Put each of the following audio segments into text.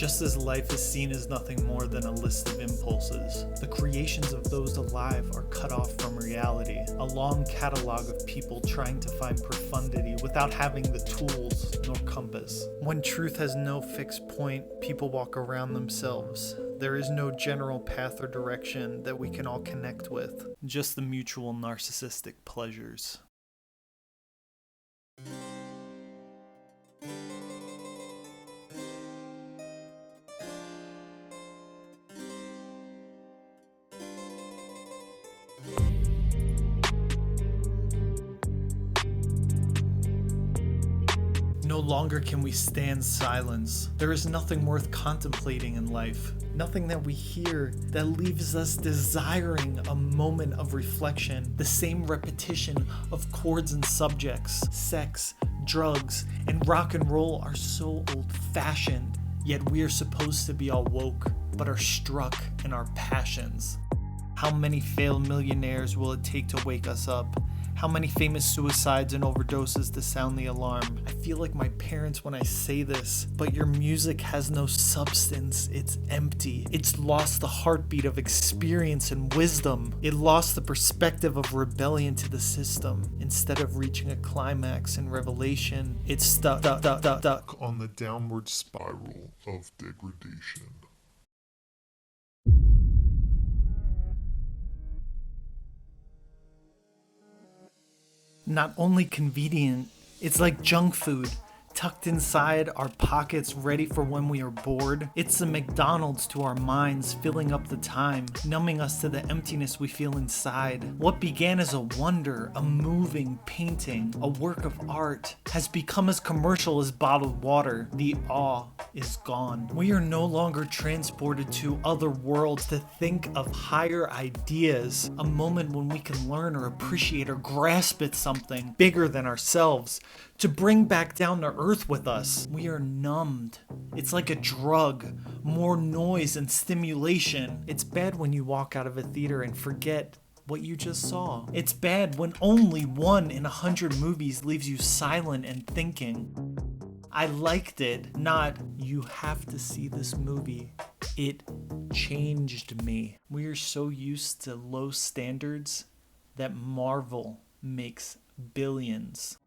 Just as life is seen as nothing more than a list of impulses, the creations of those alive are cut off from reality, a long catalog of people trying to find profundity without having the tools nor compass. When truth has no fixed point, people walk around themselves. There is no general path or direction that we can all connect with, just the mutual narcissistic pleasures. No longer can we stand silence. There is nothing worth contemplating in life. Nothing that we hear that leaves us desiring a moment of reflection. The same repetition of chords and subjects. Sex, drugs, and rock and roll are so old-fashioned. Yet we are supposed to be all woke, but are struck in our passions. How many failed millionaires will it take to wake us up? How many famous suicides and overdoses to sound the alarm? I feel like my parents when I say this, but your music has no substance. It's empty. It's lost the heartbeat of experience and wisdom. It lost the perspective of rebellion to the system. Instead of reaching a climax and revelation, it's stuck on the downward spiral of degradation. Not only convenient, it's like junk food, tucked inside our pockets ready for when we are bored. It's the McDonald's to our minds, filling up the time, numbing us to the emptiness we feel inside. What began as a wonder, a moving painting, a work of art, has become as commercial as bottled water. The awe is gone. We are no longer transported to other worlds to think of higher ideas, a moment when we can learn or appreciate or grasp at something bigger than ourselves, to bring back down to earth with us. We are numbed. It's like a drug. More noise and stimulation. It's bad when you walk out of a theater and forget what you just saw. It's bad when only 1 in 100 movies leaves you silent and thinking. I liked it, not you have to see this movie. It changed me. We are so used to low standards that Marvel makes billions.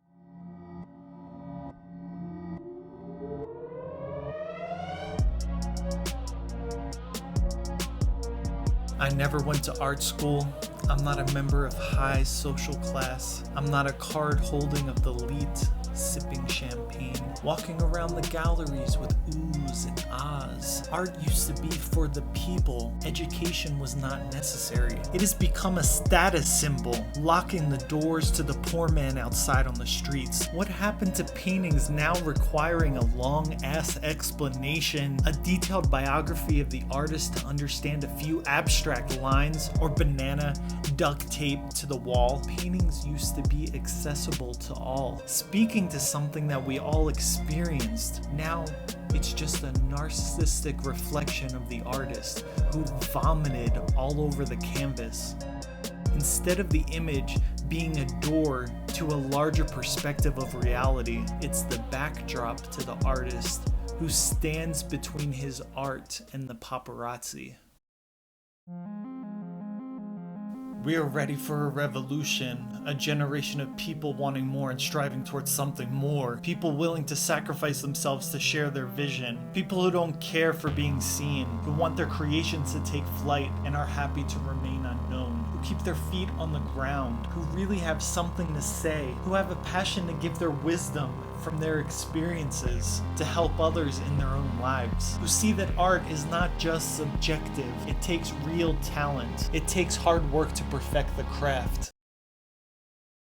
I never went to art school. I'm not a member of high social class. I'm not a card holding of the elite, sipping champagne, walking around the galleries with oohs and ahs. Art used to be for the people. Education was not necessary. It has become a status symbol, locking the doors to the poor man outside on the streets. What happened to paintings now requiring a long-ass explanation, a detailed biography of the artist to understand a few abstract lines, or banana duct tape to the wall? Paintings used to be accessible to all, speaking to something that we all experienced. Now, it's just a narcissistic reflection of the artist who vomited all over the canvas. Instead of the image being a door to a larger perspective of reality, it's the backdrop to the artist who stands between his art and the paparazzi. We are ready for a revolution, a generation of people wanting more and striving towards something more, people willing to sacrifice themselves to share their vision, people who don't care for being seen, who want their creations to take flight and are happy to remain unknown, who keep their feet on the ground, who really have something to say, who have a passion to give their wisdom from their experiences to help others in their own lives, who see that art is not just subjective, it takes real talent, it takes hard work to perfect the craft.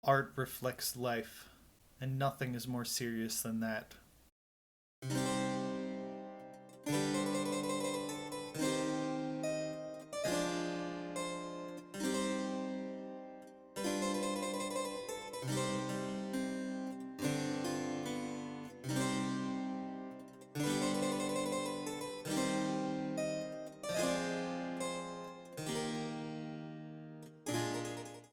Art reflects life, and nothing is more serious than that.